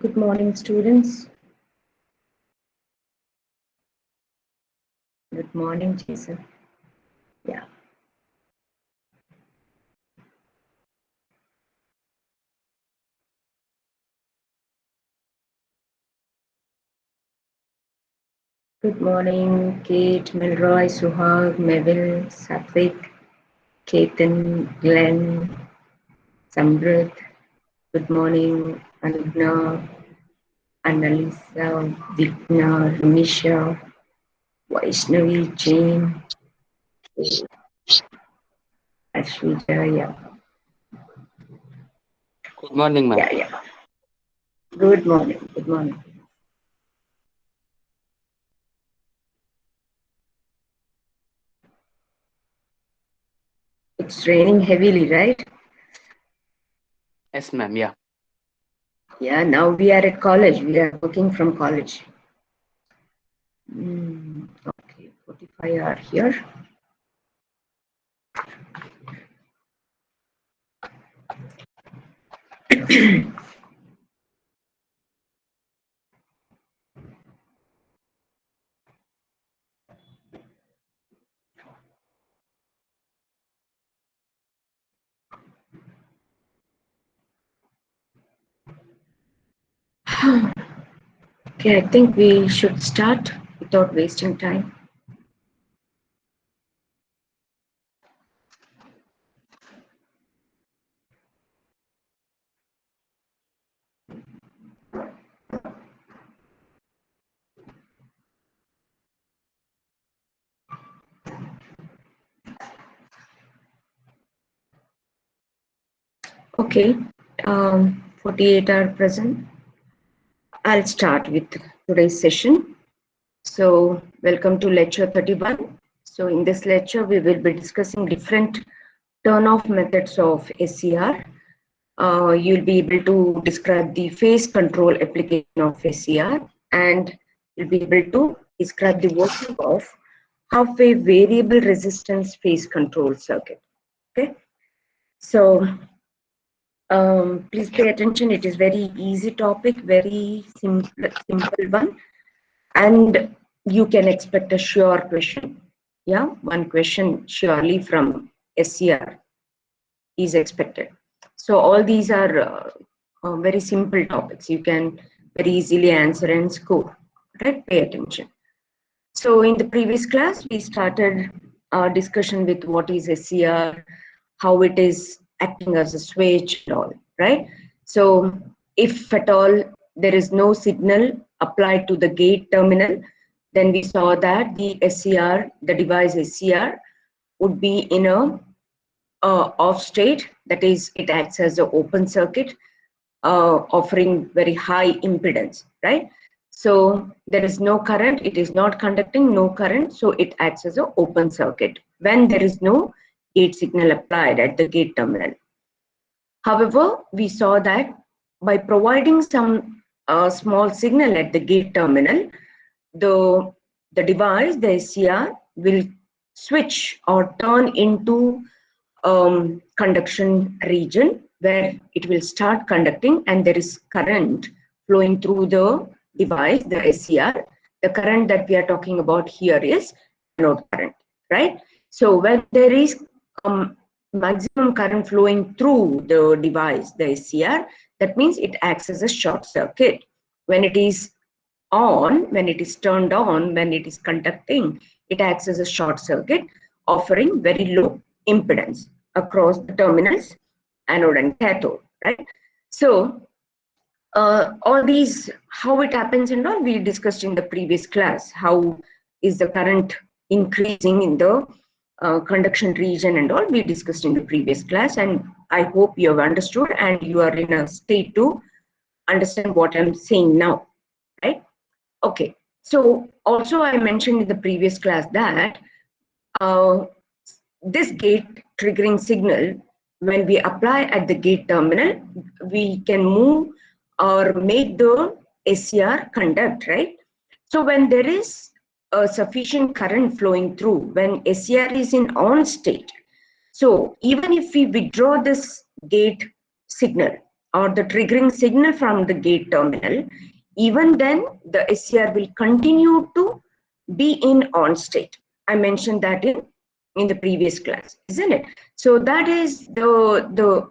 Good morning, students. Good morning, Jason. Yeah. Good morning, Kate, Milroy, Suhag, Neville, Satvik, Ketan, Glenn, Samrit. Good morning, Anugna, Annalisa, Vigna, Ramisha, Vaishnavi, Jane, Ashwita. Yeah, Good morning, ma'am. yeah. Good morning. Good morning. It's raining heavily, right? Yes, ma'am. Yeah. Yeah, now we are at college. We are working from college. Okay, 45 are here. Okay, I think we should start without wasting time. Okay, 48 are present. I'll start with today's session. So, welcome to lecture 31. So, in this lecture, we will be discussing different turn-off methods of SCR. You'll be able to describe the phase control application of SCR, and you'll be able to describe the working of half-wave variable resistance phase control circuit. Okay, so please pay attention. It is very easy topic, very simple one, and you can expect a sure question. Yeah, one question surely from SCR is expected. So all these are very simple topics. You can very easily answer and score. Right? Pay attention. So in the previous class, we started our discussion with what is SCR, how it is acting as a switch and all, right? So if at all there is no signal applied to the gate terminal, then we saw that the SCR, the device SCR, would be in a off state, that is, it acts as an open circuit, offering very high impedance, right? So there is no current, it is not conducting, no current, so it acts as an open circuit when there is no gate signal applied at the gate terminal. However, we saw that by providing some small signal at the gate terminal, the device, the SCR, will switch or turn into conduction region where it will start conducting, and there is current flowing through the device, the SCR. The current that we are talking about here is anode current, right? So when there is maximum current flowing through the device, the SCR, that means it acts as a short circuit. When it is on, when it is turned on, when it is conducting, it acts as a short circuit, offering very low impedance across the terminals, anode and cathode, right? So all these, how it happens and all, we discussed in the previous class. How is the current increasing in the conduction region and all, we discussed in the previous class, and I hope you have understood and you are in a state to understand what I'm saying now, right? Okay, so also I mentioned in the previous class that uh, this gate triggering signal, when we apply at the gate terminal, we can move or make the SCR conduct, right? So when there is a sufficient current flowing through, when SCR is in on state, so even if we withdraw this gate signal or the triggering signal from the gate terminal, even then the SCR will continue to be in on state. I mentioned that in the previous class, isn't it? So that is the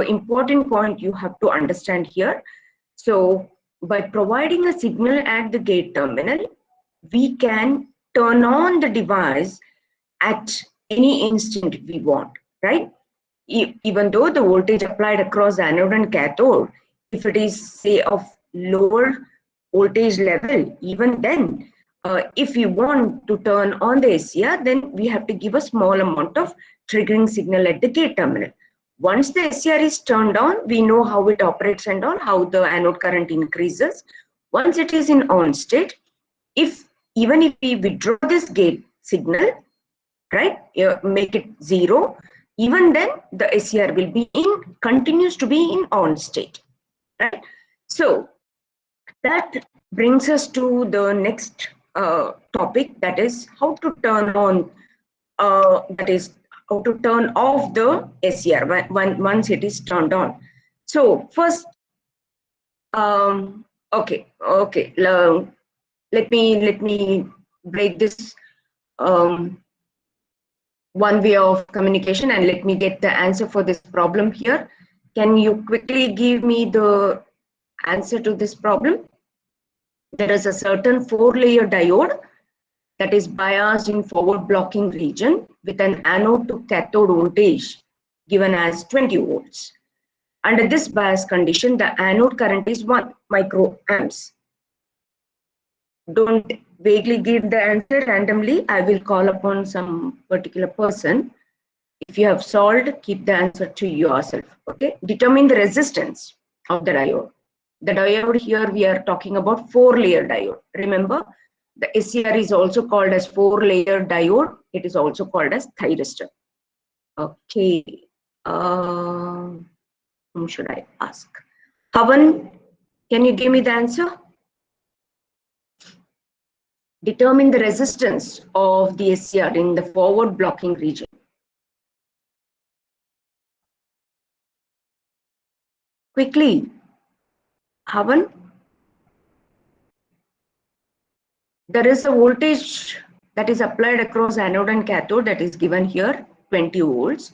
important point you have to understand here. So by providing a signal at the gate terminal, we can turn on the device at any instant we want, right? Even though the voltage applied across anode and cathode, if it is say of lower voltage level, even then, if we want to turn on the SCR, then we have to give a small amount of triggering signal at the gate terminal. Once the SCR is turned on, we know how it operates and all, how the anode current increases. Once it is in on state, even if we withdraw this gate signal, right, make it 0, even then the SCR will be continues to be in on state, right? So that brings us to the next topic, that is how to turn on, that is how to turn off the SCR once it is turned on. So first, okay, let me break this one way of communication and let me get the answer for this problem here. Can you quickly give me the answer to this problem? There is a certain 4-layer diode that is biased in forward blocking region with an anode to cathode voltage given as 20 volts. Under this bias condition, the anode current is 1 microamps. Don't vaguely give the answer randomly. I will call upon some particular person. If you have solved, keep the answer to yourself. Okay. Determine the resistance of the diode. The diode here we are talking about 4-layer diode. Remember, the SCR is also called as 4-layer diode. It is also called as thyristor. Okay. Whom should I ask? Havan, can you give me the answer? Determine the resistance of the SCR in the forward blocking region. Quickly, Havan. There is a voltage that is applied across anode and cathode that is given here, 20 volts.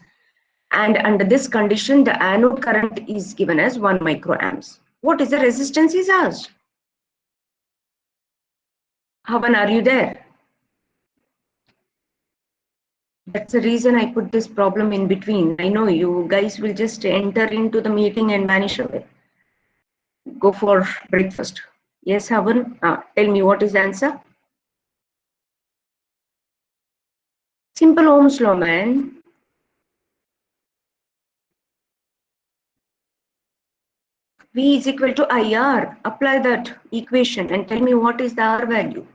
And under this condition, the anode current is given as 1 microamps. What is the resistance is asked? Havan, are you there? That's the reason I put this problem in between. I know you guys will just enter into the meeting and vanish away. Go for breakfast. Yes, Havan, tell me what is the answer? Simple Ohm's law, man. V is equal to IR. Apply that equation and tell me what is the R value.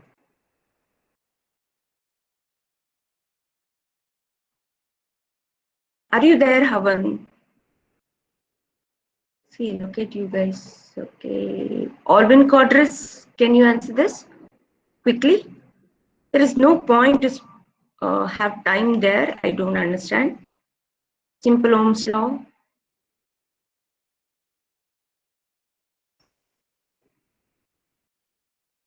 Are you there, Havan? See, look at you guys. Okay. Alvin Quadras, can you answer this quickly? There is no point to have time there. I don't understand. Simple Ohm's law.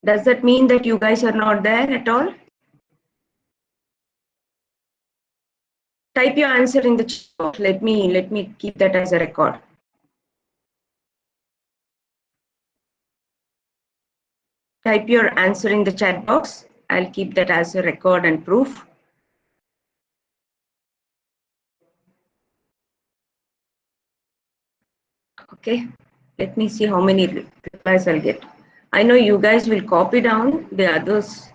Does that mean that you guys are not there at all? Type your answer in the chat. Let me keep that as a record. Type your answer in the chat box. I'll keep that as a record and proof. Okay, let me see how many replies I'll get. I know you guys will copy down the others,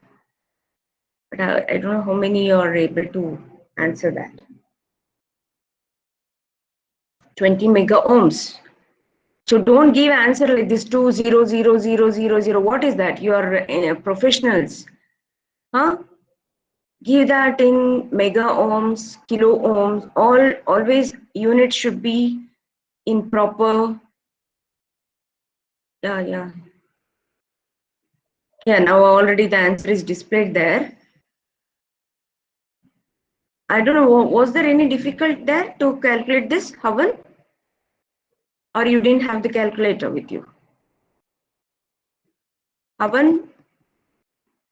but I don't know how many you are able to answer that. 20 mega ohms. So don't give answer like this 2000000. What is that? You are professionals, huh? Give that in mega ohms, kilo ohms. Always units should be in proper. Yeah. Now already the answer is displayed there. I don't know, was there any difficult there to calculate this, Havan? or you didn't have the calculator with you? Avan,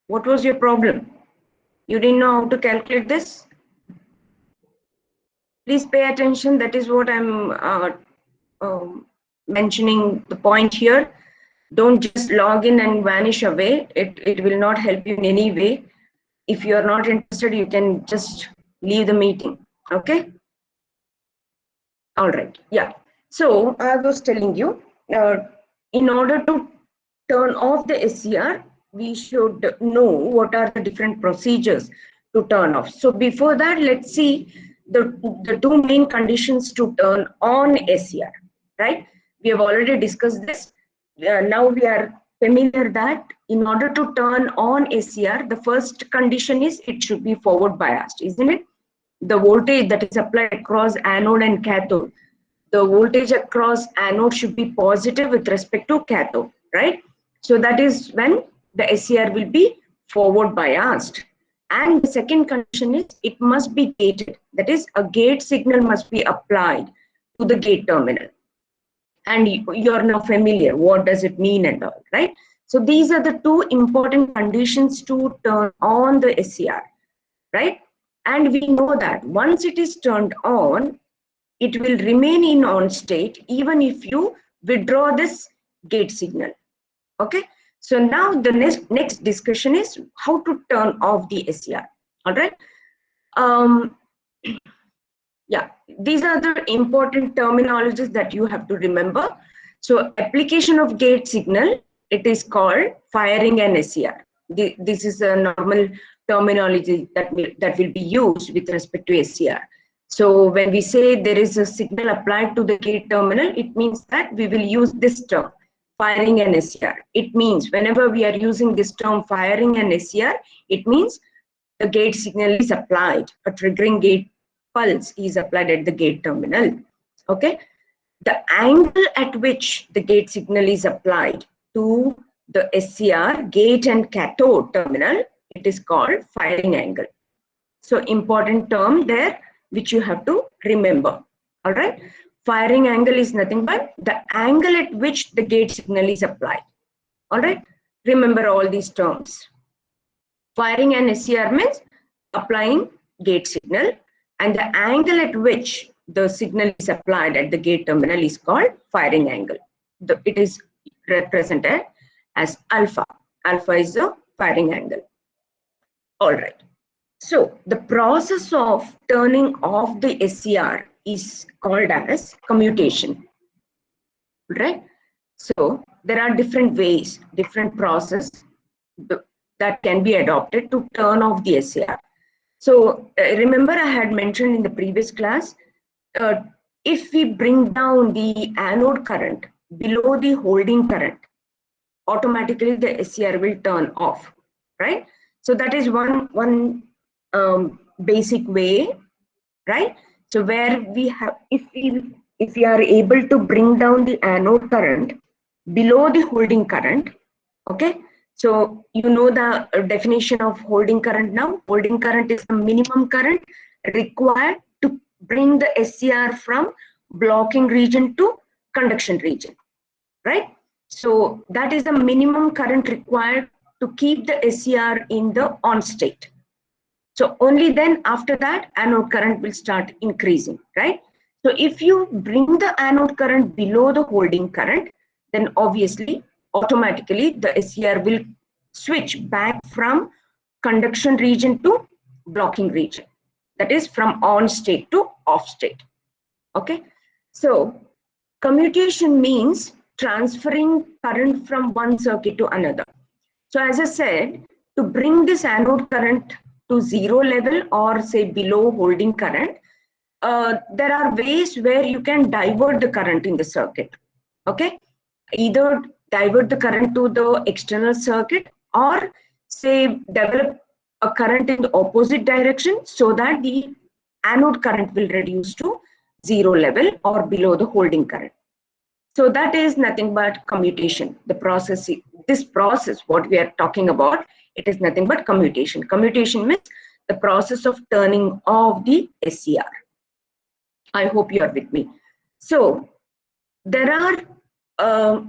what was your problem? You didn't know how to calculate this? Please pay attention. That is what I'm mentioning the point here. Don't just log in and vanish away. It will not help you in any way. If you are not interested, you can just leave the meeting. Okay? All right. Yeah. So I was telling you, in order to turn off the SCR, we should know what are the different procedures to turn off. So before that, let's see the two main conditions to turn on SCR, right? We have already discussed this. Now we are familiar that in order to turn on SCR, the first condition is it should be forward biased, isn't it? The voltage that is applied across anode and cathode, the voltage across anode should be positive with respect to cathode, right? So that is when the SCR will be forward biased. And the second condition is it must be gated. That is, a gate signal must be applied to the gate terminal. And you're now familiar, what does it mean and all, right? So these are the two important conditions to turn on the SCR, right? And we know that once it is turned on, it will remain in on state even if you withdraw this gate signal. Okay, so now the next discussion is how to turn off the SCR. All right. Yeah, these are the important terminologies that you have to remember. So application of gate signal, it is called firing an SCR. This is a normal terminology that will be used with respect to SCR. So when we say there is a signal applied to the gate terminal, it means that we will use this term, firing an SCR. It means whenever we are using this term firing an SCR, it means the gate signal is applied, a triggering gate pulse is applied at the gate terminal. Okay, the angle at which the gate signal is applied to the SCR gate and cathode terminal, it is called firing angle. So important term there which you have to remember. All right, firing angle is nothing but the angle at which the gate signal is applied. All right, remember all these terms. Firing an SCR means applying gate signal, and the angle at which the signal is applied at the gate terminal is called firing angle. It is represented as alpha. Alpha is the firing angle. All right. So the process of turning off the SCR is called as commutation. Right? So there are different ways, different process that can be adopted to turn off the SCR. So remember I had mentioned in the previous class, if we bring down the anode current below the holding current, automatically the SCR will turn off, right? So that is one basic way, right? So where we have, if we are able to bring down the anode current below the holding current, okay? So you know the definition of holding current now. Holding current is the minimum current required to bring the SCR from blocking region to conduction region, right? So that is the minimum current required to keep the SCR in the on state. So only then after that anode current will start increasing, right? So if you bring the anode current below the holding current, then obviously automatically the SCR will switch back from conduction region to blocking region. That is from on state to off state. Okay. So commutation means transferring current from one circuit to another. So as I said, to bring this anode current to zero level or say below holding current, there are ways where you can divert the current in the circuit. Okay, either divert the current to the external circuit or say develop a current in the opposite direction so that the anode current will reduce to zero level or below the holding current. So that is nothing but commutation. The process, this process, what we are talking about, it is nothing but commutation. Commutation means the process of turning off the SCR. I hope you are with me. So there are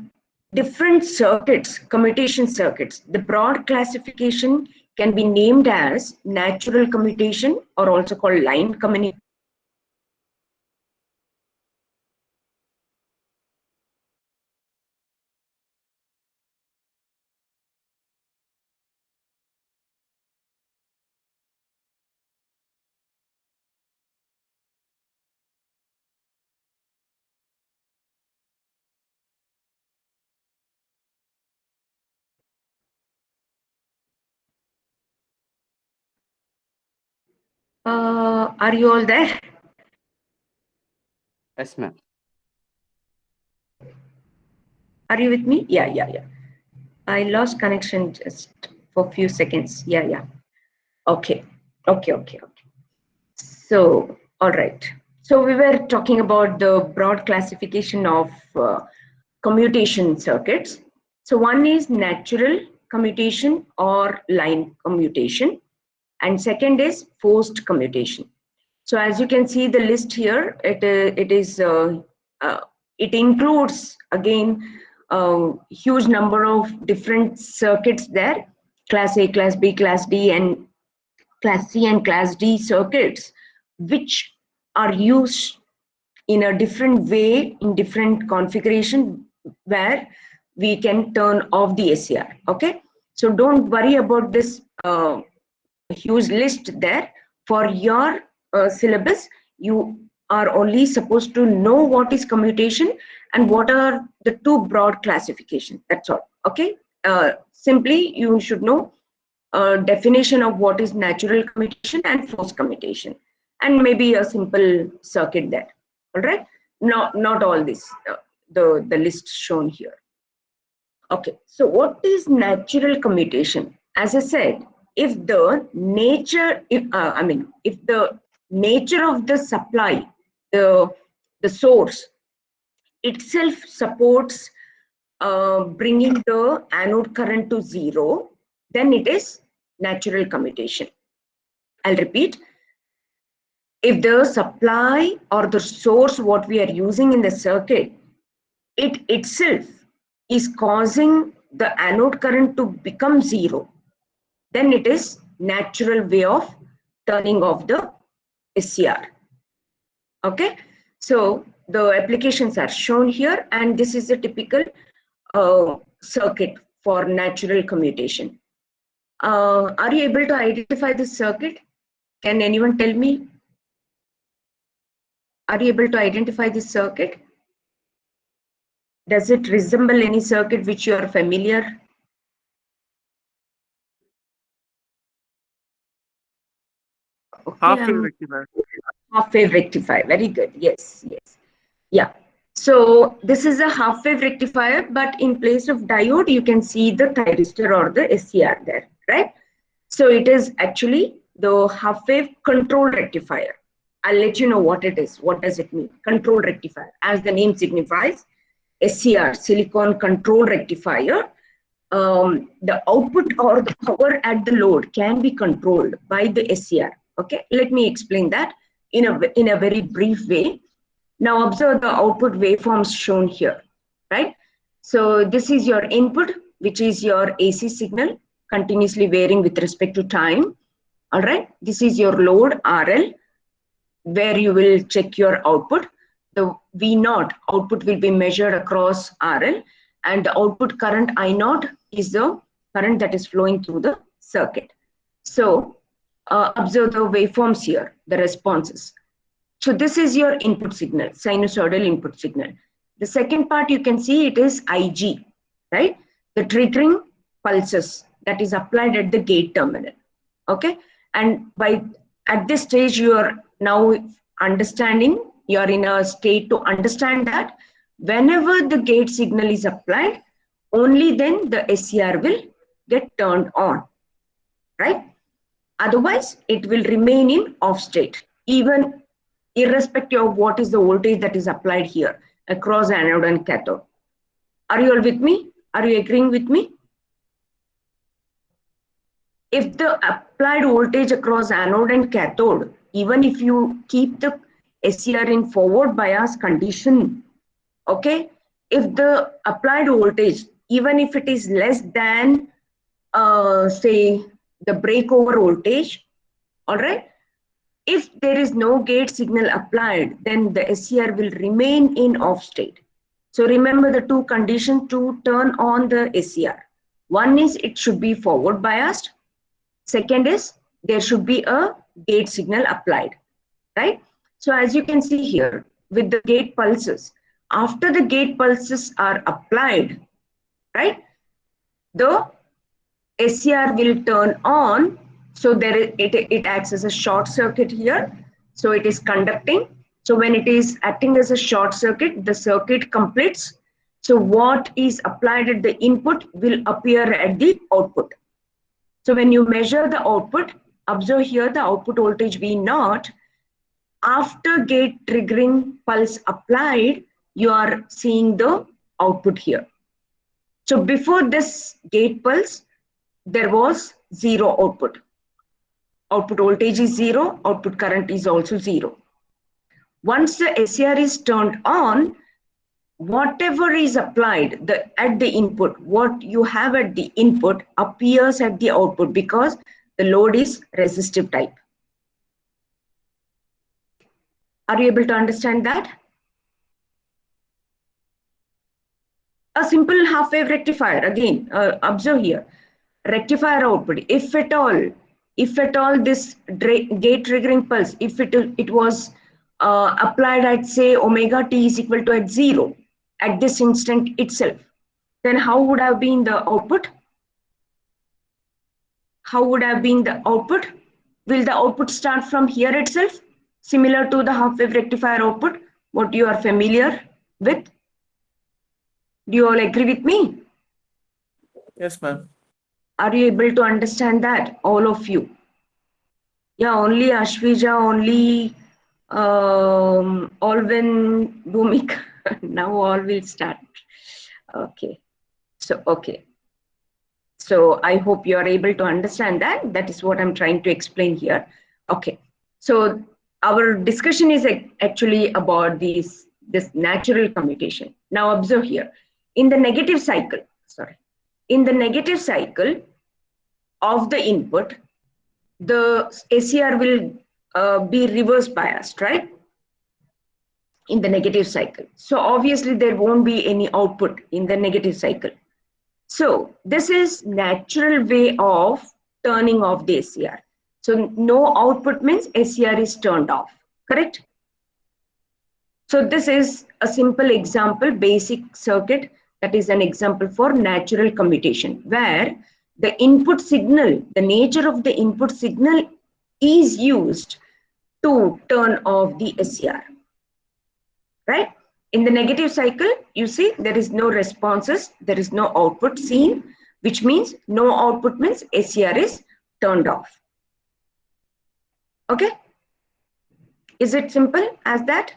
different circuits, commutation circuits. The broad classification can be named as natural commutation, or also called line communication. Are you all there? Yes, ma'am. Are you with me? Yeah. I lost connection just for a few seconds. Yeah. Okay. So, all right. So we were talking about the broad classification of commutation circuits. So one is natural commutation or line commutation, and second is forced commutation. So as you can see the list here, it includes again a huge number of different circuits there, class A, class B, class D, and class C and class D circuits, which are used in a different way in different configuration, where we can turn off the SCR. Okay, so don't worry about this huge list there. For your syllabus, you are only supposed to know what is commutation and what are the two broad classifications. That's all. Okay, simply you should know definition of what is natural commutation and forced commutation, and maybe a simple circuit there. All right, not all this, the list shown here. Okay, so what is natural commutation? As I said, if the nature, if the nature of the supply, the source itself supports bringing the anode current to zero, then it is natural commutation. I'll repeat. If the supply or the source what we are using in the circuit, it itself is causing the anode current to become zero, then it is natural way of turning off the SCR. Okay, so the applications are shown here, and this is a typical circuit for natural commutation. Are you able to identify this circuit? Can anyone tell me? Are you able to identify this circuit? Does it resemble any circuit which you are familiar? Okay, Half-wave rectifier. Half-wave rectifier. Very good. Yes. Yeah. So this is a half-wave rectifier, but in place of diode, you can see the thyristor or the SCR there, right? So it is actually the half-wave control rectifier. I'll let you know what it is. What does it mean? Control rectifier. As the name signifies, SCR, silicon control rectifier, the output or the power at the load can be controlled by the SCR. Okay, let me explain that in a very brief way. Now observe the output waveforms shown here, right? So this is your input, which is your AC signal, continuously varying with respect to time. All right, this is your load RL, where you will check your output. The V0 output will be measured across RL, and the output current I0 is the current that is flowing through the circuit. So observe the waveforms here, the responses. So this is your input signal, sinusoidal input signal. The second part you can see it is IG, right? The triggering pulses that is applied at the gate terminal. Okay, and at this stage you are now understanding, you are in a state to understand that whenever the gate signal is applied, only then the SCR will get turned on, right? Otherwise it will remain in off state, even irrespective of what is the voltage that is applied here across anode and cathode. Are you all with me? Are you agreeing with me? If the applied voltage across anode and cathode, even if you keep the SCR in forward bias condition, Okay, if the applied voltage, even if it is less than say the breakover voltage, all right, if there is no gate signal applied, then the SCR will remain in off state. So remember the two conditions to turn on the SCR. One is it should be forward biased. Second is there should be a gate signal applied, right? So as you can see here with the gate pulses, after the gate pulses are applied, right, the SCR will turn on. So it acts as a short circuit here. So it is conducting. So when it is acting as a short circuit, the circuit completes. So what is applied at the input will appear at the output. So when you measure the output, observe here the output voltage V naught. After gate triggering pulse applied, you are seeing the output here. So before this gate pulse, there was zero output. Output voltage is zero, output current is also zero. Once the SCR is turned on, whatever is applied at the input, what you have at the input appears at the output because the load is resistive type. Are you able to understand that? A simple half wave rectifier, again, observe here, rectifier output, if at all this gate triggering pulse, if it was applied at say omega t is equal to at 0 at this instant itself, then how would have been the output? How would have been the output? Will the output start from here itself, similar to the half wave rectifier output, what you are familiar with? Do you all agree with me? Yes, ma'am. Are you able to understand that, all of you? Yeah, only Ashvija, only Alvin, Bhumika. Now all will start. Okay. So I hope you are able to understand that. That is what I'm trying to explain here. Okay. So our discussion is actually about this natural commutation. Now observe here. In the negative cycle, of the input, the SCR will be reverse biased, right? In the negative cycle. So obviously there won't be any output in the negative cycle. So this is natural way of turning off the SCR. So no output means SCR is turned off, correct? So this is a simple example, basic circuit, that is an example for natural commutation, where the input signal, the nature of the input signal is used to turn off the SCR, right? In the negative cycle, you see there is no responses, there is no output seen, which means no output means SCR is turned off. Okay? Is it simple as that?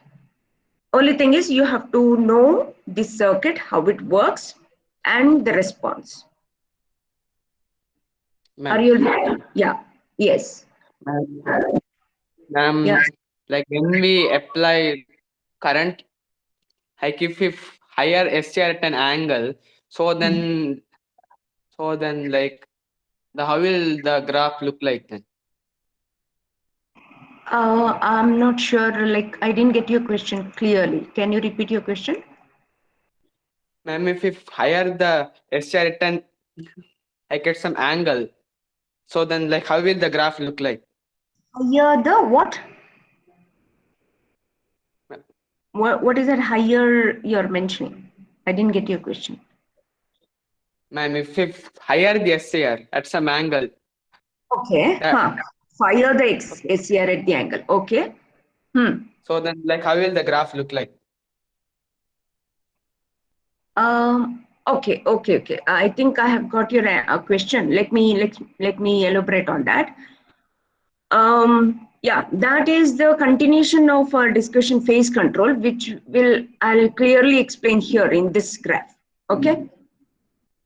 Only thing is you have to know this circuit, how it works, and the response. Are you? Yeah. Yes. Yeah. Like when we apply current, like if higher SCR at an angle, so then like how will the graph look like then? I'm not sure, like I didn't get your question clearly. Can you repeat your question? Ma'am, if higher the SCR at an like at some angle, so then like how will the graph look like? Higher the what? What is that higher you're mentioning? I didn't get your question. Ma'am, if higher the SCR at some angle. Okay. Fire the SCR at the angle. Okay. So then like how will the graph look like? Okay. I think I have got your question. Let me elaborate on that. Yeah, that is the continuation of our discussion phase control, which I'll clearly explain here in this graph. Okay.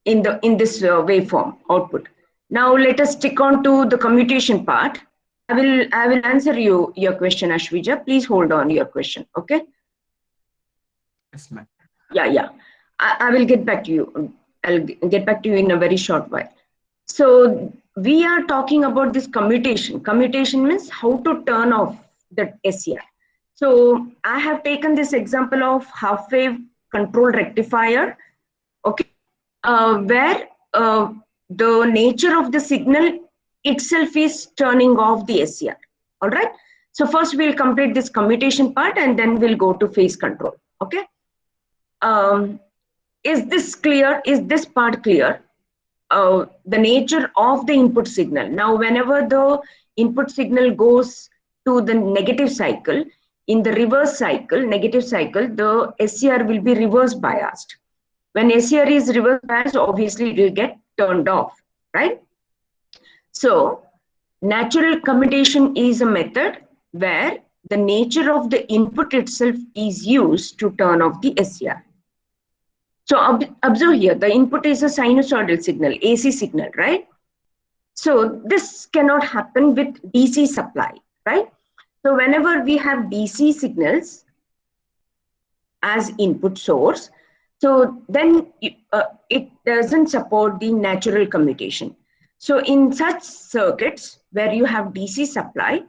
In this waveform output. Now let us stick on to the commutation part. I will answer your question, Ashvija. Please hold on your question. Okay. Yes, ma'am. Yeah. I will get back to you. I'll get back to you in a very short while. So we are talking about this commutation. Commutation means how to turn off the SCR. So I have taken this example of half wave control rectifier, okay, where the nature of the signal itself is turning off the SCR. All right. So first we'll complete this commutation part and then we'll go to phase control. Okay. Is this clear? Is this part clear? The nature of the input signal. Now, whenever the input signal goes to the negative cycle, in the reverse cycle, negative cycle, the SCR will be reverse biased. When SCR is reverse biased, obviously it will get turned off, right? So, natural commutation is a method where the nature of the input itself is used to turn off the SCR. So observe here, the input is a sinusoidal signal, AC signal, right? So this cannot happen with DC supply, right? So whenever we have DC signals as input source, so then it doesn't support the natural commutation. So in such circuits where you have DC supply,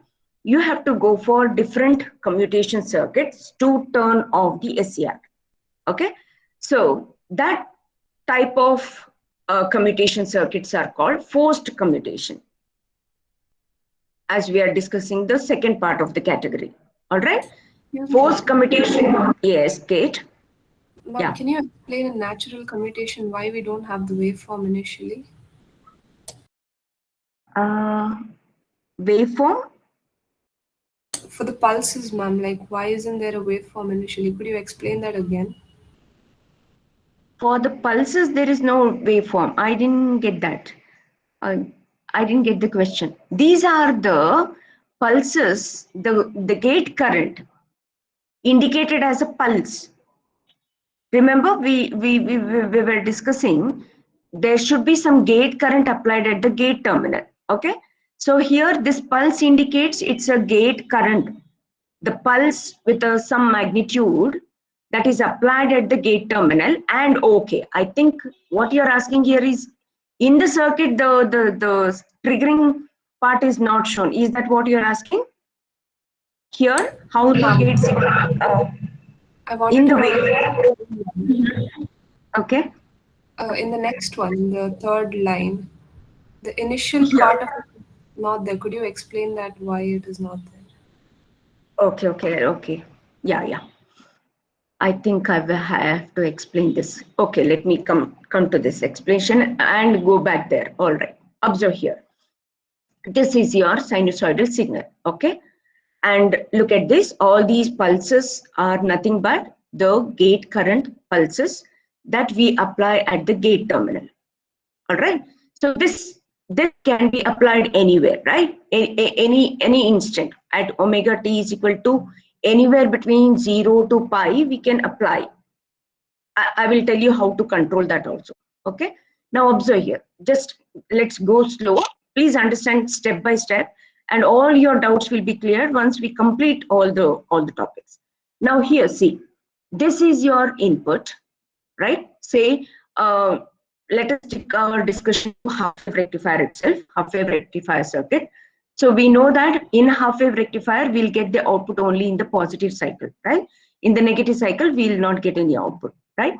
you have to go for different commutation circuits to turn off the SCR, okay? So that type of commutation circuits are called forced commutation, as we are discussing the second part of the category. All right. Yes, Forced commutation. Yes, Kate. but Yeah. can you explain in natural commutation why we don't have the waveform initially? Waveform. For the pulses, ma'am, like why isn't there a waveform initially? Could you explain that again? For the pulses, there is no waveform. I didn't get that. I didn't get the question. These are the pulses, the gate current indicated as a pulse. Remember, we were discussing there should be some gate current applied at the gate terminal. Okay. So here this pulse indicates it's a gate current. The pulse with some magnitude that is applied at the gate terminal. And okay, I think what you're asking here is in the circuit, the triggering part is not shown. Is that what you're asking? Here, how the gate signal I wanted in to the know, way. Okay. in the next one, the third line, the initial Yeah. part of it is not there. Could you explain that why it is not there? Okay. Yeah. I think I have to explain this. Okay, let me come to this explanation and go back there. All right. Observe here. This is your sinusoidal signal. Okay. And look at this. All these pulses are nothing but the gate current pulses that we apply at the gate terminal. All right. So this can be applied anywhere, right? Any instant at omega t is equal to anywhere between 0 to pi, we can apply. I will tell you how to control that also. Okay. Now observe here. Just let's go slow. Please understand step by step, and all your doubts will be cleared once we complete all the topics. Now here, see, this is your input, right? Say, let us take our discussion to half-wave rectifier itself, half-wave rectifier circuit. So we know that in half-wave rectifier, we'll get the output only in the positive cycle, right? In the negative cycle, we'll not get any output, right?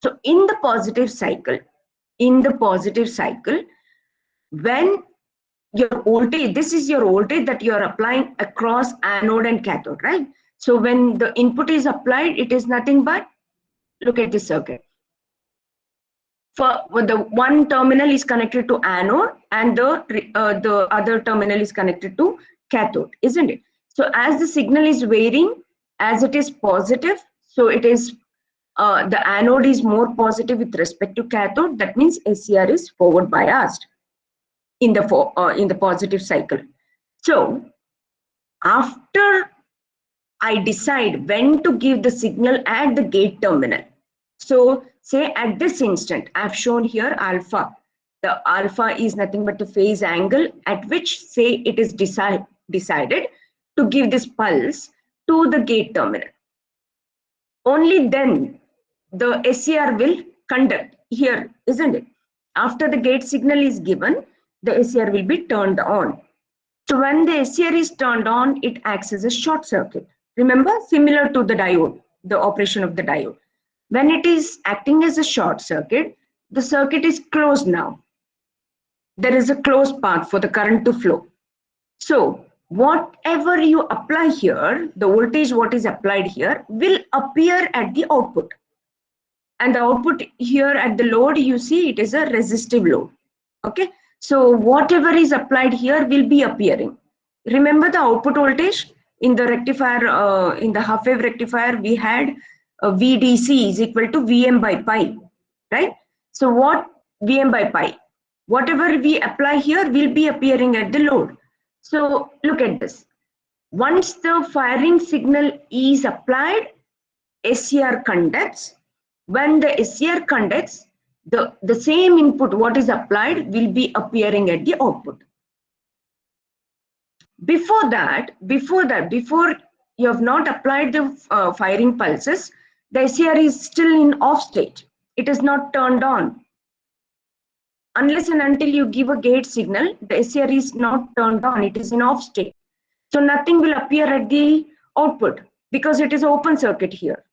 So in the positive cycle, when your voltage, this is your voltage that you're applying across anode and cathode, right? So when the input is applied, it is nothing but, look at this circuit. For the one terminal is connected to anode and the other terminal is connected to cathode, isn't it? So as the signal is varying, as it is positive, so it is the anode is more positive with respect to cathode. That means SCR is forward biased in the positive cycle. So after I decide when to give the signal at the gate terminal. So say at this instant, I've shown here alpha. The alpha is nothing but the phase angle at which, say, it is decided to give this pulse to the gate terminal. Only then the SCR will conduct here, isn't it? After the gate signal is given, the SCR will be turned on. So when the SCR is turned on, it acts as a short circuit. Remember, similar to the diode, the operation of the diode. When it is acting as a short circuit, the circuit is closed now. There is a closed path for the current to flow. So whatever you apply here, the voltage what is applied here will appear at the output. And the output here at the load, you see it is a resistive load. Okay, so whatever is applied here will be appearing. Remember the output voltage in the rectifier, in the half wave rectifier, we had VDC is equal to Vm by pi, right? So what Vm by pi, whatever we apply here will be appearing at the load. So look at this. Once the firing signal is applied, SCR conducts. When the SCR conducts, the same input what is applied will be appearing at the output. Before you have not applied the firing pulses, the SCR is still in off state. It is not turned on. Unless and until you give a gate signal, the SCR is not turned on. It is in off state. So nothing will appear at the output because it is open circuit here.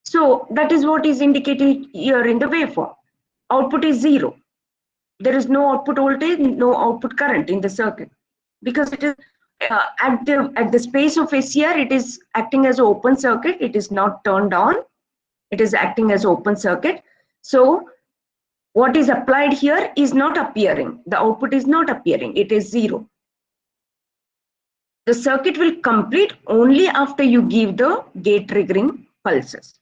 So that is what is indicated here in the waveform. Output is 0. There is no output voltage, no output current in the circuit because it is at the space of SCR. It is acting as an open circuit. It is not turned on. It is acting as open circuit. So what is applied here is not appearing. The output is not appearing. It is 0. The circuit will complete only after you give the gate triggering pulses.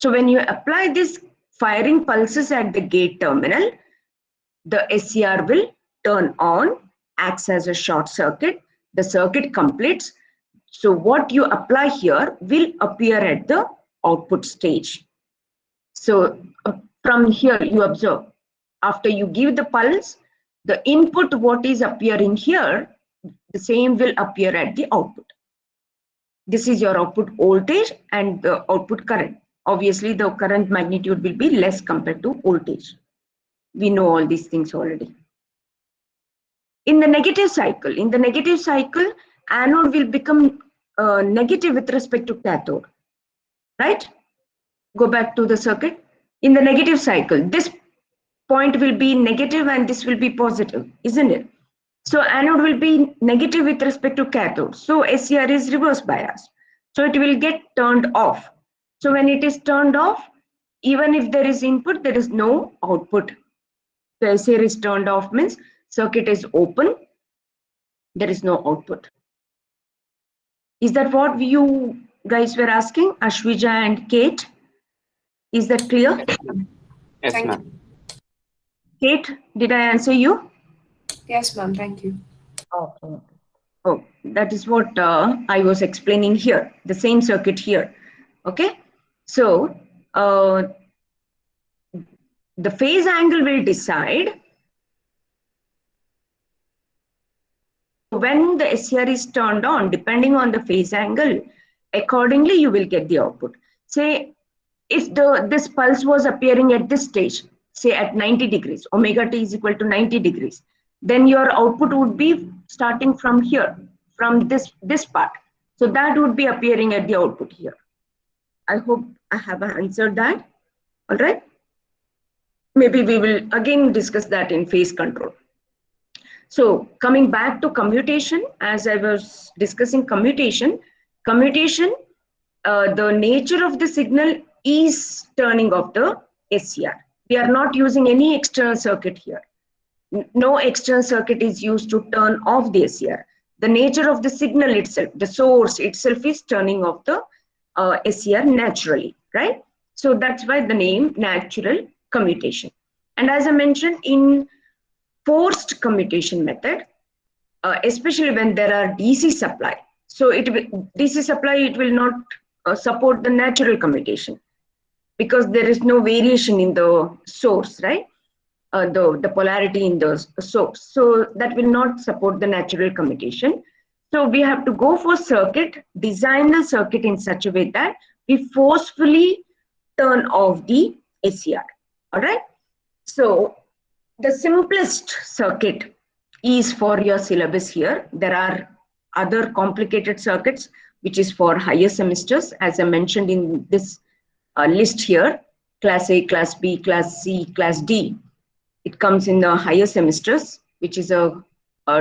So when you apply this firing pulses at the gate terminal, the SCR will turn on, acts as a short circuit. The circuit completes. So what you apply here will appear at the output stage. So from here you observe, after you give the pulse, the input what is appearing here, the same will appear at the output. This is your output voltage and the output current. Obviously, the current magnitude will be less compared to voltage. We know all these things already. In the negative cycle, anode will become negative with respect to cathode. Right? Go back to the circuit. In the negative cycle, this point will be negative and this will be positive, isn't it? So anode will be negative with respect to cathode. So SCR is reverse biased. So it will get turned off. So when it is turned off, even if there is input, there is no output. The SCR is turned off means circuit is open. There is no output. Is that what you guys were asking, Ashwija and Kate? Is that clear? Yes, Thank ma'am. Kate, did I answer you? Yes, ma'am. Thank you. Okay. Oh, that is what I was explaining here, the same circuit here. Okay. So the phase angle will decide when the SCR is turned on. Depending on the phase angle, accordingly you will get the output. Say if this pulse was appearing at this stage, say at 90 degrees, omega t is equal to 90 degrees, then your output would be starting from here, from this part. So that would be appearing at the output here. I hope I have answered that. All right. Maybe we will again discuss that in phase control. So coming back to commutation, as I was discussing commutation, the nature of the signal is turning off the SCR. We are not using any external circuit here. No external circuit is used to turn off the SCR. The nature of the signal itself, the source itself is turning off the SCR naturally, right? So that's why the name natural commutation. And as I mentioned, in forced commutation method, especially when there are DC supply, so DC supply, it will not support the natural commutation because there is no variation in the source, right? The polarity in the source. So that will not support the natural commutation. So we have to go for circuit, design the circuit in such a way that we forcefully turn off the SCR. All right. So the simplest circuit is for your syllabus here. There are other complicated circuits which is for higher semesters, as I mentioned in this list here: class A, class B, class C, class D. It comes in the higher semesters, which is a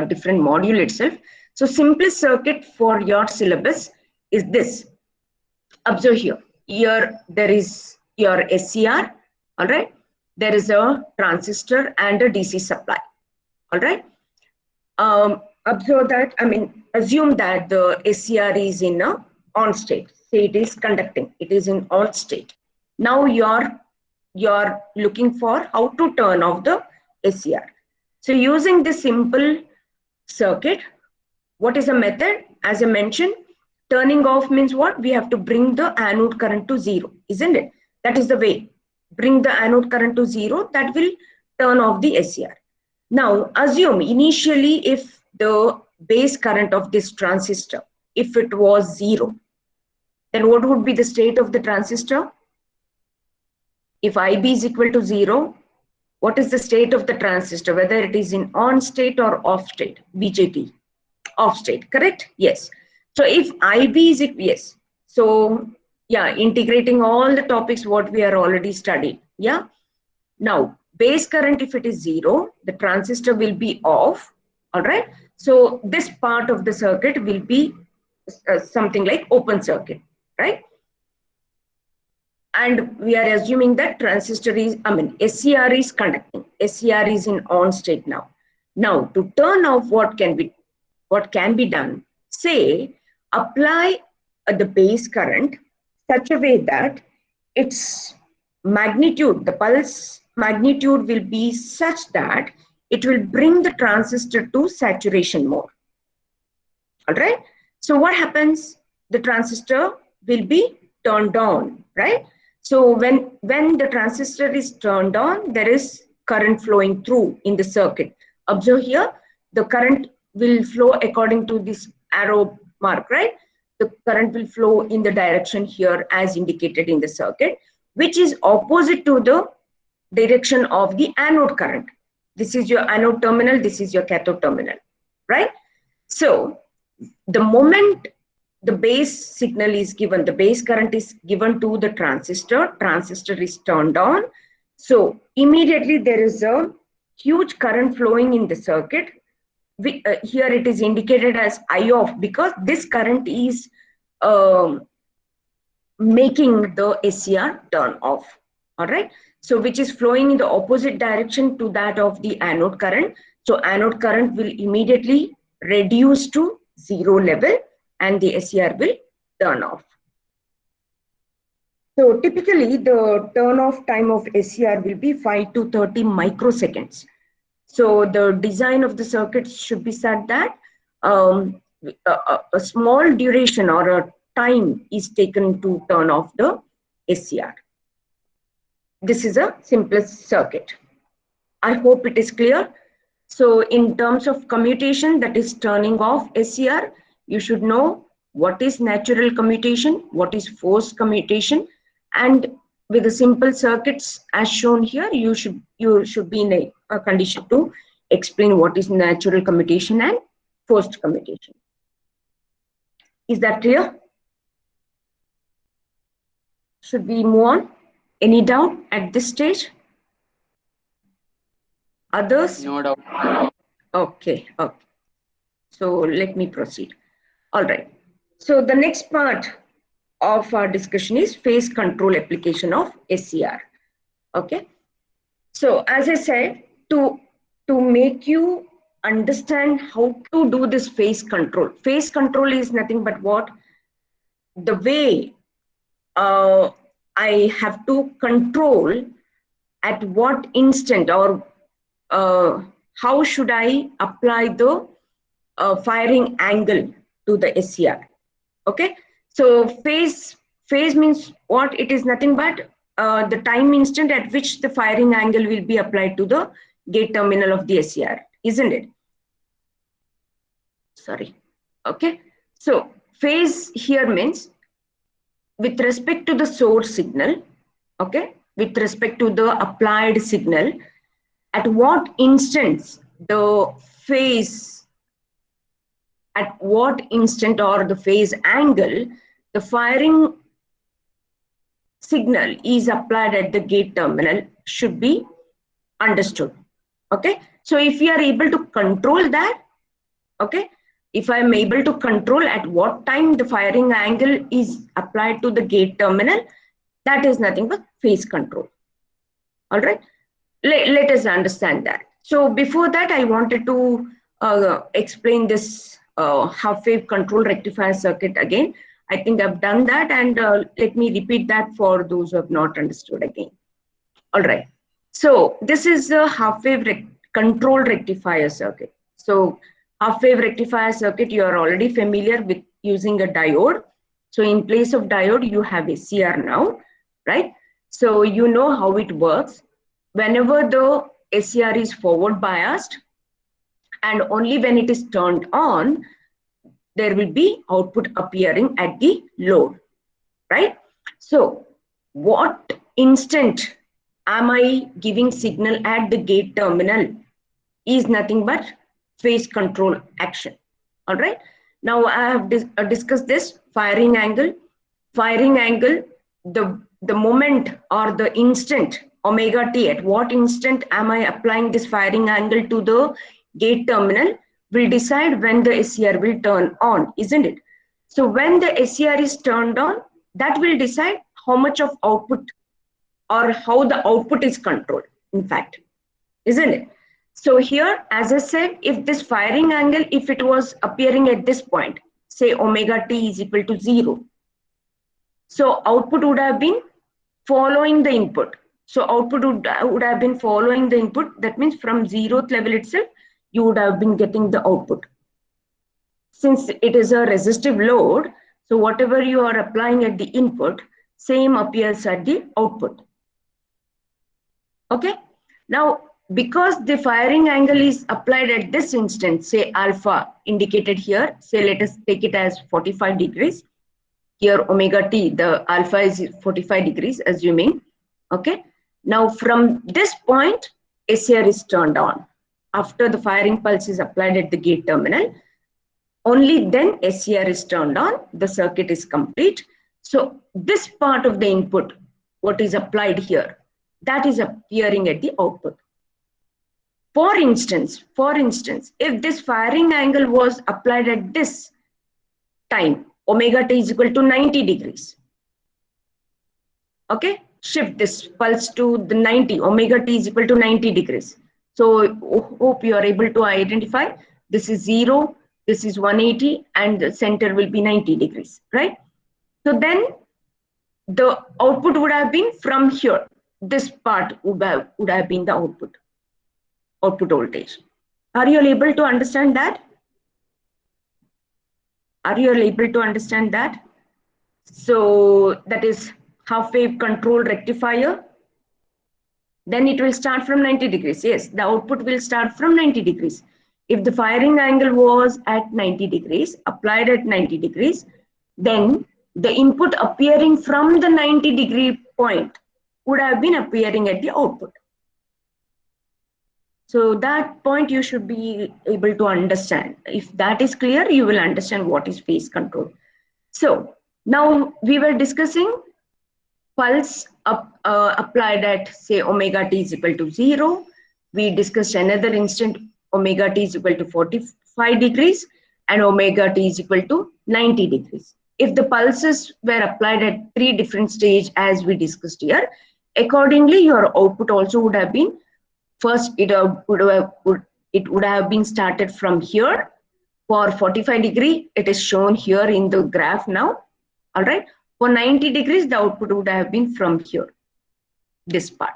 different module itself. So simplest circuit for your syllabus is this. Observe here. Here there is your SCR. All right. There is a transistor and a DC supply. All right. Observe that, assume that the SCR is in a on state. Say it is conducting. It is in on state. Now you're looking for how to turn off the SCR. So using this simple circuit, what is the method? As I mentioned, turning off means what? We have to bring the anode current to 0, isn't it? That is the way. Bring the anode current to 0, that will turn off the SCR. Now, assume initially if the base current of this transistor, if it was 0, then what would be the state of the transistor? If IB is equal to 0, what is the state of the transistor, whether it is in on state or off state? BJT, off state, correct? Yes. So if IB is, yes. So yeah, integrating all the topics what we are already studied. Yeah. Now, base current, if it is 0, the transistor will be off. All right. So this part of the circuit will be something like open circuit, right? And we are assuming that transistor is, SCR is conducting. SCR is in on state now. Now, to turn off, what can be done? Say, apply the base current such a way that its magnitude, the pulse magnitude will be such that it will bring the transistor to saturation mode. All right. So what happens? The transistor will be turned on, right? So when the transistor is turned on, there is current flowing through in the circuit. Observe here, the current will flow according to this arrow mark, right? The current will flow in the direction here as indicated in the circuit, which is opposite to the direction of the anode current. This is your anode terminal, this is your cathode terminal, right? So the moment the base signal is given, the base current is given to the transistor is turned on. So immediately there is a huge current flowing in the circuit. Here it is indicated as I off because this current is making the SCR turn off. All right. So which is flowing in the opposite direction to that of the anode current. So anode current will immediately reduce to 0 level and the SCR will turn off. So typically the turn off time of SCR will be 5 to 30 microseconds. So the design of the circuit should be such that a small duration or a time is taken to turn off the SCR. This is a simplest circuit. I hope it is clear. So in terms of commutation, that is turning off SCR, you should know what is natural commutation, what is forced commutation, and with the simple circuits as shown here, you should be in a condition to explain what is natural commutation and forced commutation. Is that clear? Should we move on? Any doubt at this stage? Others? No doubt. Okay. So let me proceed. All right. So the next part of our discussion is phase control application of SCR. Okay. So as I said, to make you understand how to do this phase control. Phase control is nothing but what? The way I have to control at what instant or how should I apply the firing angle to the SCR. Okay. So phase means what? It is nothing but the time instant at which the firing angle will be applied to the gate terminal of the SCR, isn't it? Sorry. Okay. So phase here means with respect to the source signal, okay, with respect to the applied signal, at what instance the phase, at what instant or the phase angle the firing signal is applied at the gate terminal should be understood. Okay, so if you are able to control that, okay, if I am able to control at what time the firing angle is applied to the gate terminal, that is nothing but phase control. All right, let us understand that. So before that, I wanted to explain this half wave control rectifier circuit again. I think I've done that, and let me repeat that for those who have not understood again. All right, so this is a half wave control rectifier circuit. So half wave rectifier circuit, you are already familiar with using a diode. So in place of diode, you have a SCR now, right? So you know how it works. Whenever the SCR is forward biased, and only when it is turned on, there will be output appearing at the load, right? So what instant am I giving signal at the gate terminal is nothing but phase control action. All right. Now I have discussed this firing angle. Firing angle, the moment or the instant omega t, at what instant am I applying this firing angle to the gate terminal will decide when the SCR will turn on, isn't it? So when the SCR is turned on, that will decide how much of output or how the output is controlled, in fact, isn't it? So here, as I said, if this firing angle, if it was appearing at this point, say omega t is equal to 0, so output would have been following the input. So output would have been following the input. That means from 0th level itself, you would have been getting the output. Since it is a resistive load, so whatever you are applying at the input, same appears at the output. Okay. Now, because the firing angle is applied at this instant, say alpha indicated here, say let us take it as 45 degrees. Here omega t, the alpha is 45 degrees, assuming. Okay. Now from this point, SCR is turned on. After the firing pulse is applied at the gate terminal, only then SCR is turned on, the circuit is complete. So this part of the input, what is applied here, that is appearing at the output. For instance, if this firing angle was applied at this time, omega t is equal to 90 degrees. Okay, shift this pulse to the 90, omega t is equal to 90 degrees. So hope you are able to identify this is 0, this is 180, and the center will be 90 degrees, right? So then the output would have been from here. This part would have been the output voltage. Are you able to understand that? Are you able to understand that? So that is half wave control rectifier. Then it will start from 90 degrees. Yes, the output will start from 90 degrees. If the firing angle was at 90 degrees, applied at 90 degrees, then the input appearing from the 90 degree point would have been appearing at the output. So that point you should be able to understand. If that is clear, you will understand what is phase control. So now we were discussing pulse applied at, say, omega t is equal to 0. We discussed another instant, omega t is equal to 45 degrees and omega t is equal to 90 degrees. If the pulses were applied at 3 different stages as we discussed here, accordingly your output also would have been, first it would have been started from here for 45 degree. It is shown here in the graph now. All right. For 90 degrees, the output would have been from here, this part,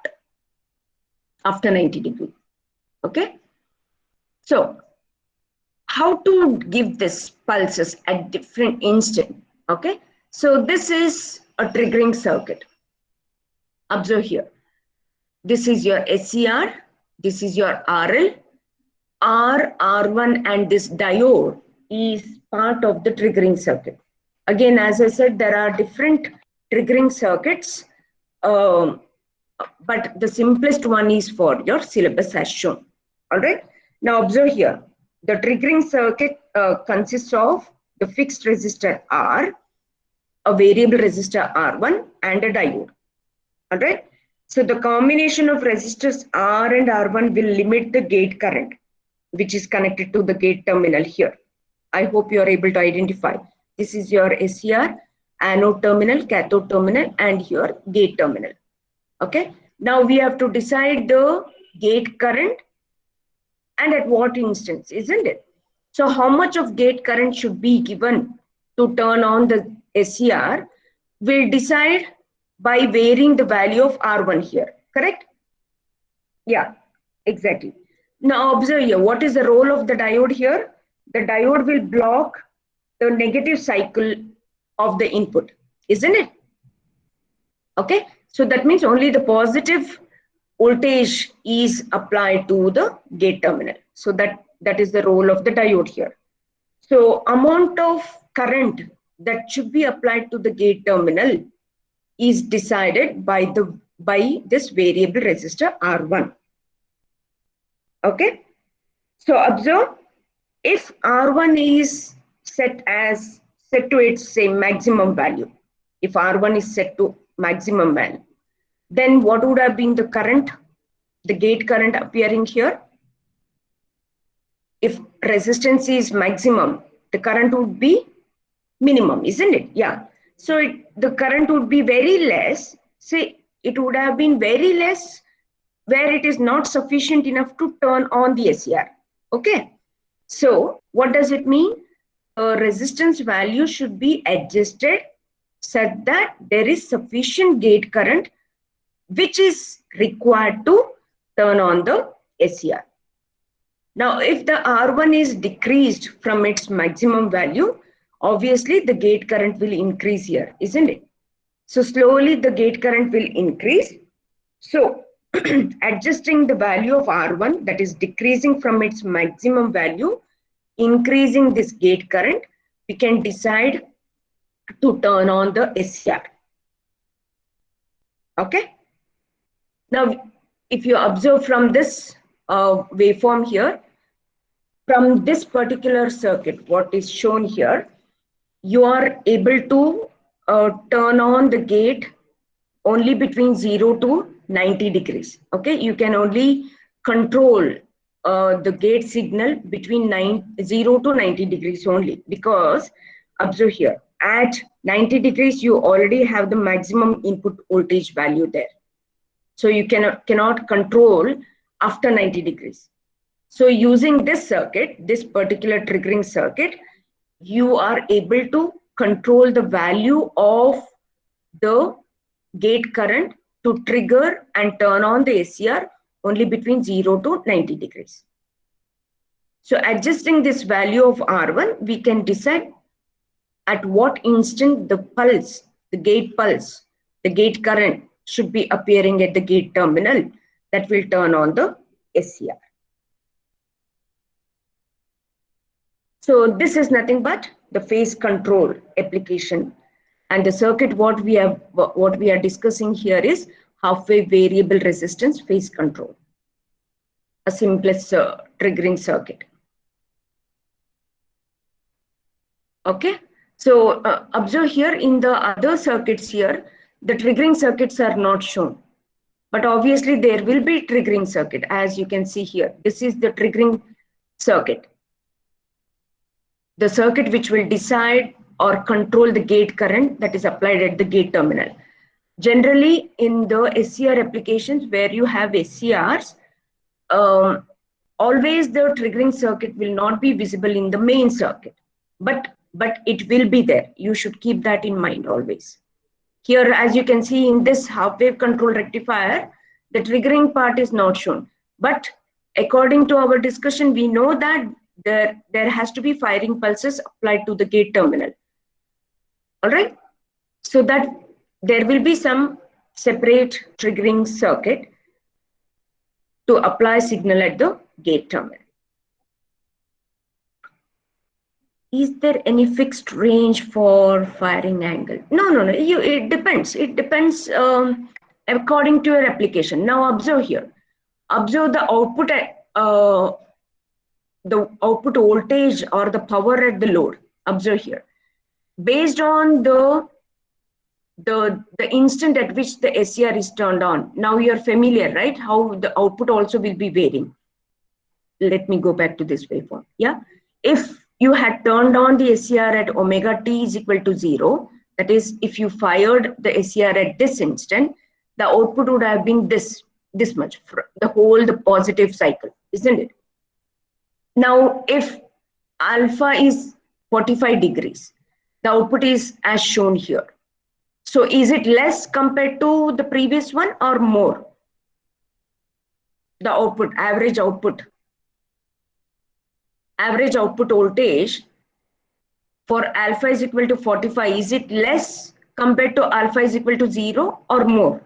after 90 degrees. Okay. So how to give this pulses at different instant? Okay. So this is a triggering circuit. Observe here. This is your SCR. This is your RL. R1 and this diode is part of the triggering circuit. Again, as I said, there are different triggering circuits but the simplest one is for your syllabus as shown. All right. Now observe here. The triggering circuit consists of the fixed resistor R, a variable resistor R1, and a diode. All right. So the combination of resistors R and R1 will limit the gate current, which is connected to the gate terminal here. I hope you are able to identify. This is your SCR, anode terminal, cathode terminal, and your gate terminal. Okay. Now we have to decide the gate current and at what instance, isn't it? So how much of gate current should be given to turn on the SCR will decide by varying the value of R1 here, correct? Yeah, exactly. Now observe here, what is the role of the diode here? The diode will block the negative cycle of the input, isn't it? Okay, so that means only the positive voltage is applied to the gate terminal. So that is the role of the diode here. So amount of current that should be applied to the gate terminal is decided by this variable resistor R1. Okay, so observe, if R1 is set to its same maximum value, if R1 is set to maximum value, then what would have been the current, the gate current appearing here? If resistance is maximum, the current would be minimum, isn't it? Yeah. So the current would be very less. Say it would have been very less where it is not sufficient enough to turn on the SCR. Okay. So what does it mean? Resistance value should be adjusted such that there is sufficient gate current which is required to turn on the SCR. Now, if the R1 is decreased from its maximum value, obviously the gate current will increase here, isn't it? So slowly the gate current will increase. So adjusting the value of R1, that is decreasing from its maximum value, increasing this gate current, we can decide to turn on the SCR. Okay. Now, if you observe from this waveform here, from this particular circuit, what is shown here, you are able to turn on the gate only between 0 to 90 degrees. Okay, you can only control the gate signal between 0 to 90 degrees only, because observe here, at 90 degrees you already have the maximum input voltage value there. So you cannot control after 90 degrees. So using this circuit, this particular triggering circuit, you are able to control the value of the gate current to trigger and turn on the SCR only between 0 to 90 degrees. So adjusting this value of R1, we can decide at what instant the pulse, the gate pulse, the gate current should be appearing at the gate terminal that will turn on the SCR. So this is nothing but the phase control application, and the circuit what we are discussing here is half-wave variable resistance phase control, a simplest triggering circuit. Okay, so observe here in the other circuits here, the triggering circuits are not shown, but obviously there will be triggering circuit. As you can see here, this is the triggering circuit, the circuit which will decide or control the gate current that is applied at the gate terminal. Generally, in the SCR applications where you have SCRs, always the triggering circuit will not be visible in the main circuit, but it will be there. You should keep that in mind always. Here, as you can see in this half-wave control rectifier, the triggering part is not shown. But according to our discussion, we know that there has to be firing pulses applied to the gate terminal. All right, so that there will be some separate triggering circuit to apply signal at the gate terminal. Is there any fixed range for firing angle? No. It depends. It depends according to your application. Now observe here. Observe the output voltage or the power at the load. Observe here. Based on the instant at which the SCR is turned on. Now you're familiar, right? How the output also will be varying. Let me go back to this waveform. Yeah. If you had turned on the SCR at omega t is equal to 0, that is, if you fired the SCR at this instant, the output would have been this much for the positive cycle, isn't it? Now, if alpha is 45 degrees, the output is as shown here. So is it less compared to the previous one or more? The output, average output voltage for alpha is equal to 45, is it less compared to alpha is equal to 0 or more?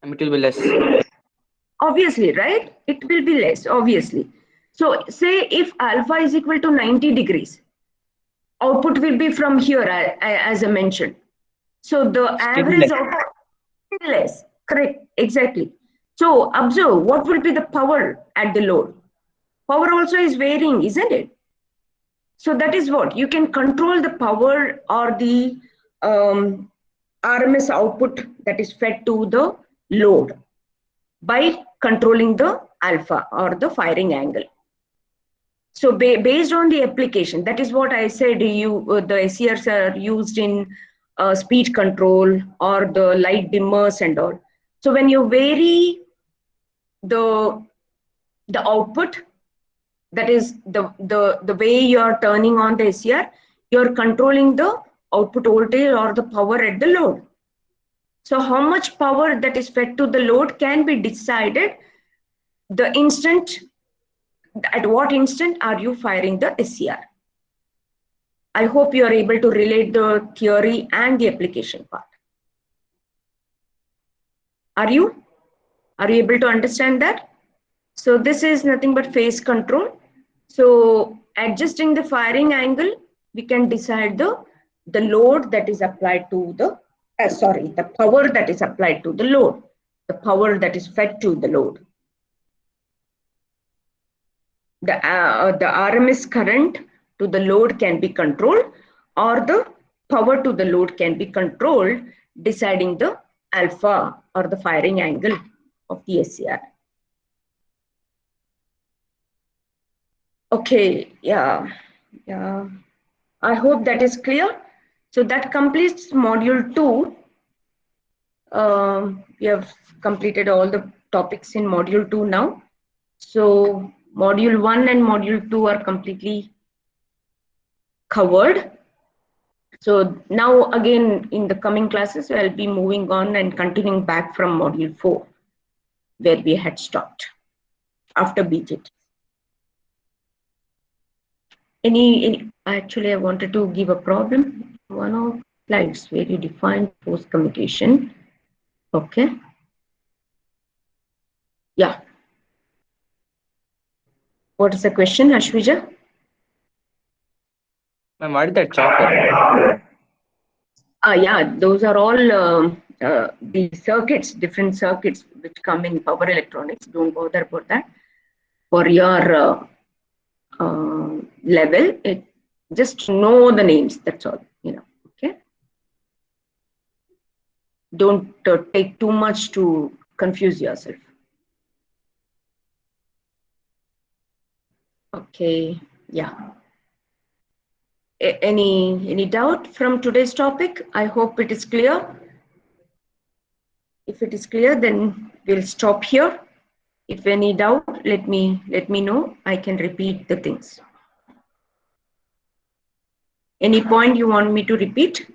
It will be less. Obviously, right? It will be less, obviously. So say if alpha is equal to 90 degrees, output will be from here, as I mentioned. So the average output is less, correct, exactly. So observe, what will be the power at the load? Power also is varying, isn't it? So that is what, you can control the power or the RMS output that is fed to the load by controlling the alpha or the firing angle. So based on the application, that is what I said, the SCRs are used in speed control or the light dimmers and all. So when you vary the output, that is the way you are turning on the SCR, you are controlling the output voltage or the power at the load. So how much power that is fed to the load can be decided the instant, at what instant are you firing the SCR. I hope you are able to relate the theory and the application part. Are you able to understand that? So this is nothing but phase control. So adjusting the firing angle, we can decide the load that is applied to the, the power that is applied to the load, the power that is fed to the load. The RMS current to the load can be controlled, or the power to the load can be controlled, deciding the alpha or the firing angle of the SCR. Okay, yeah. I hope that is clear. So that completes module 2. We have completed all the topics in module 2 now. So module 1 and module 2 are completely covered. So now again in the coming classes, I'll be moving on and continuing back from module 4, where we had stopped after BJT. Actually, I wanted to give a problem. One of slides where you define post communication. Okay. Yeah. What is the question, Ashwija? Ma'am, what is that chopper? Yeah, those are all the circuits, different circuits which come in power electronics. Don't bother about that. For your level, just know the names. That's all. Okay. Don't take too much to confuse yourself. Okay. Yeah. Any doubt from today's topic? I hope it is clear. If it is clear, then we'll stop here. If any doubt, let me know. I can repeat the things. Any point you want me to repeat?